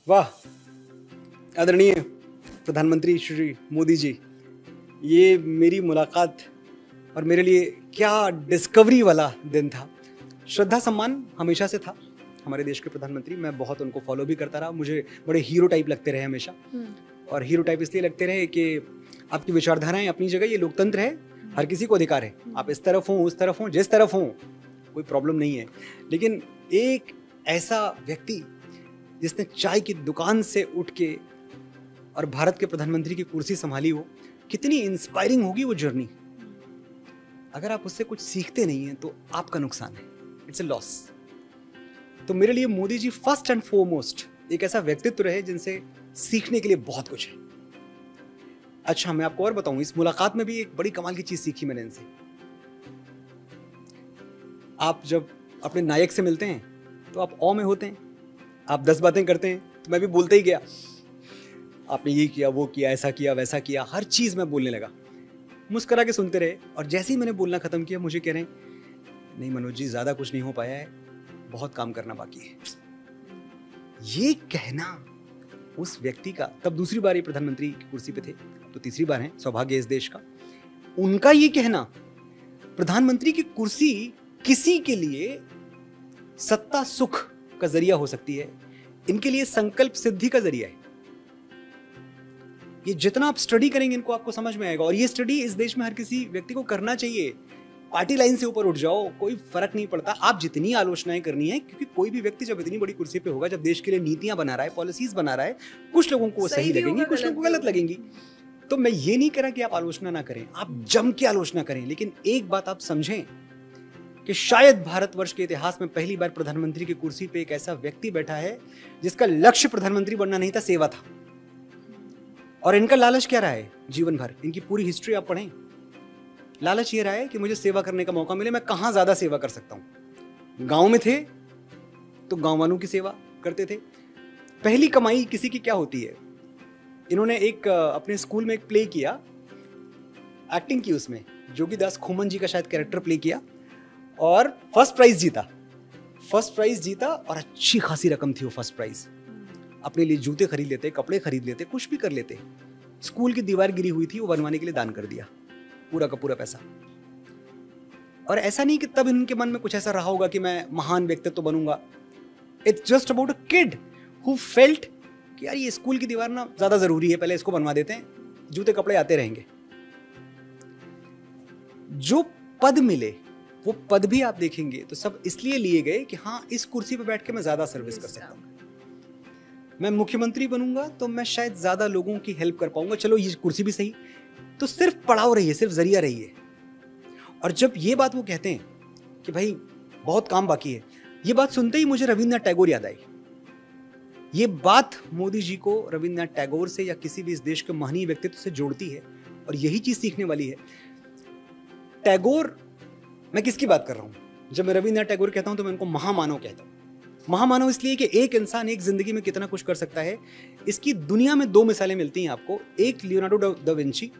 वाह, आदरणीय प्रधानमंत्री श्री मोदी जी, ये मेरी मुलाकात और मेरे लिए क्या डिस्कवरी वाला दिन था। श्रद्धा सम्मान हमेशा से था हमारे देश के प्रधानमंत्री, मैं बहुत उनको फॉलो भी करता रहा, मुझे बड़े हीरो टाइप लगते रहे हमेशा। और हीरो टाइप इसलिए लगते रहे कि आपकी विचारधाराएं अपनी जगह, ये लोकतंत्र है, हर किसी को अधिकार है, आप इस तरफ हों उस तरफ हों जिस तरफ हों, कोई प्रॉब्लम नहीं है। लेकिन एक ऐसा व्यक्ति जिसने चाय की दुकान से उठ के और भारत के प्रधानमंत्री की कुर्सी संभाली हो, कितनी इंस्पायरिंग होगी वो जर्नी। अगर आप उससे कुछ सीखते नहीं हैं तो आपका नुकसान है, इट्स अ लॉस। तो मेरे लिए Modi ji first and foremost एक ऐसा व्यक्तित्व रहे जिनसे सीखने के लिए बहुत कुछ है। अच्छा, मैं आपको और बताऊं, इस मुलाकात में भी एक बड़ी कमाल की चीज सीखी मैंने इनसे। आप जब अपने नायक से मिलते हैं तो आप औ में होते हैं, आप 10 बातें करते हैं, तो मैं भी बोलते ही गया, आपने ये किया वो किया ऐसा किया वैसा किया, हर चीज मैं बोलने लगा। मुस्कुरा के सुनते रहे और जैसे ही मैंने बोलना खत्म किया मुझे कह रहे हैं, नहीं मनोज जी, ज्यादा कुछ नहीं हो पाया है, बहुत काम करना बाकी है। ये कहना उस व्यक्ति का, तब दूसरी बार ये प्रधानमंत्री की कुर्सी पे थे, तो तीसरी बार है, सौभाग्य इस देश का, उनका ये कहना प्रधानमंत्री की कुर्सी किसी के लिए सत्ता सुख का जरिया हो सकती है, इनके लिए संकल्प सिद्धि का जरिया है। ये जितना आप स्टडी करेंगे इनको आपको समझ में आएगा, और ये स्टडी इस देश में हर किसी व्यक्ति को करना चाहिए। पार्टी लाइन से ऊपर उठ जाओ, कोई फर्क नहीं पड़ता, आप जितनी आलोचनाएं करनी है, क्योंकि कोई भी व्यक्ति जब इतनी बड़ी कुर्सी पे होगा, जब देश के लिए नीतियां बना रहा है, पॉलिसीज बना रहा है, कुछ लोगों को वो सही लगेंगी, कुछ लोगों को गलत लगेंगी। तो मैं ये नहीं कह रहा कि आप आलोचना ना करें, आप जम के आलोचना करें, लेकिन एक बात आप समझें कि शायद भारतवर्ष के इतिहास में पहली बार प्रधानमंत्री की कुर्सी पे एक ऐसा व्यक्ति बैठा है जिसका लक्ष्य प्रधानमंत्री बनना नहीं था, सेवा था। और इनका लालच क्या रहा है जीवन भर, इनकी पूरी हिस्ट्री आप पढ़ें, लालच ये रहा है कि मुझे सेवा करने का मौका मिले, मैं कहां ज्यादा सेवा कर सकता हूं। गांव में थे तो गांव वालों की सेवा करते थे। पहली कमाई किसी की क्या होती है, इन्होंने एक अपने स्कूल में एक प्ले किया, एक्टिंग की, उसमें जोगीदास खुमन जी का शायद कैरेक्टर प्ले किया और फर्स्ट प्राइज जीता और अच्छी खासी रकम थी वो फर्स्ट प्राइज। अपने लिए जूते खरीद लेते, कपड़े खरीद लेते, कुछ भी कर लेते। स्कूल की दीवार गिरी हुई थी, वो बनवाने के लिए दान कर दिया, पूरा का पूरा पैसा। और ऐसा नहीं कि तब इनके मन में कुछ ऐसा रहा होगा कि मैं महान व्यक्तित्व बनूंगा। It's just about a kid who felt कि यार ये स्कूल की दीवार ना ज्यादा जरूरी है, पहले इसको बनवा देते हैं, जूते कपड़े आते रहेंगे। जो पद मिले वो पद भी आप देखेंगे तो सब इसलिए लिए गए कि हाँ, इस कुर्सी पे बैठ के मैं ज्यादा सर्विस कर सकता हूँ। मैं मुख्यमंत्री बनूंगा तो मैं शायद ज्यादा लोगों की हेल्प कर पाऊंगा, चलो ये कुर्सी भी सही, तो सिर्फ पड़ाव रही है, सिर्फ जरिया रही है। और जब ये बात वो कहते हैं कि भाई बहुत काम बाकी है, ये बात सुनते ही मुझे रविन्द्रनाथ टैगोर याद आई। ये बात मोदी जी को रविन्द्रनाथ टैगोर से या किसी भी इस देश के महनीय व्यक्तित्व से जोड़ती है, और यही चीज सीखने वाली है। टैगोर, मैं किसकी बात कर रहा हूं? जब मैं रविन्द्रनाथ टैगोर कहता हूं तो मैं उनको महामानव कहता हूं। महामानव इसलिए कि एक इंसान एक जिंदगी में कितना कुछ कर सकता है, इसकी दुनिया में 2 मिसालें मिलती हैं आपको, एक लियोनार्डो दा विंची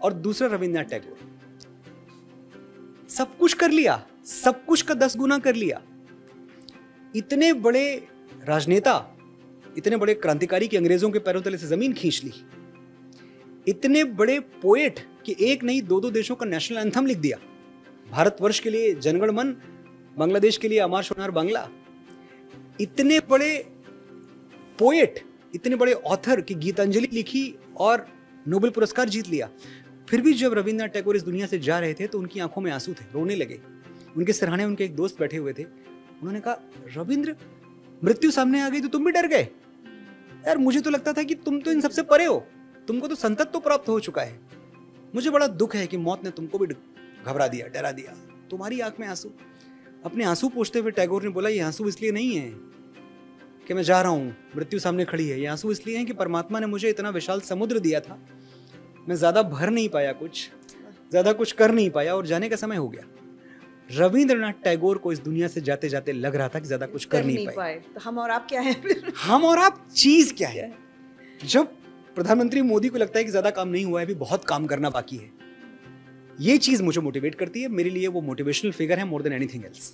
और दूसरा रविन्द्रनाथ टैगोर। सब कुछ कर लिया, सब कुछ का 10 गुना कर लिया। इतने बड़े राजनेता, इतने बड़े क्रांतिकारी कि अंग्रेजों के पैरों तले से जमीन खींच ली। इतने बड़े पोएट कि एक नहीं 2-2 देशों का नेशनल एंथम लिख दिया। भारतवर्ष के लिए जनगण मन, बांग्लादेश के लिए अमार सोनार बांग्ला। इतने बड़े पोएट, इतने बड़े ऑथर की गीतांजलि लिखी और नोबेल पुरस्कार जीत लिया। फिर भी जब रविन्द्रनाथ टैगोर इस दुनिया से जा रहे थे तो उनकी आंखों में आंसू थे, रोने लगे। उनके सिरहाने उनके एक दोस्त बैठे हुए थे, उन्होंने कहा, रविंद्र, मृत्यु सामने आ गई तो तुम भी डर गए? यार मुझे तो लगता था कि तुम तो इन सबसे परे हो, तुमको तो संतत्व प्राप्त हो चुका है। मुझे बड़ा दुख है कि मौत ने तुमको भी घबरा दिया, डरा दिया। तुम्हारी आंख में आंसू। अपने आंसू पोंछते हुए टैगोर ने बोला, ये आंसू इसलिए नहीं है कि मैं जा रहा हूं, मृत्यु सामने खड़ी है, ये आंसू इसलिए है कि परमात्मा ने मुझे इतना विशाल समुद्र दिया था, मैं ज्यादा भर नहीं पाया, कुछ ज्यादा कुछ कर नहीं पाया और जाने का समय हो गया। रविंद्रनाथ टैगोर को इस दुनिया से जाते जाते लग रहा था कि ज्यादा कुछ कर नहीं पाए। तो हम और आप क्या है फिर? हम और आप चीज क्या है? जब प्रधानमंत्री मोदी को लगता है कि ज्यादा काम नहीं हुआ है, अभी बहुत काम करना बाकी है, ये चीज मुझे मोटिवेट करती है। मेरे लिए वो मोटिवेशनल फिगर है मोर देन एनीथिंग एल्स।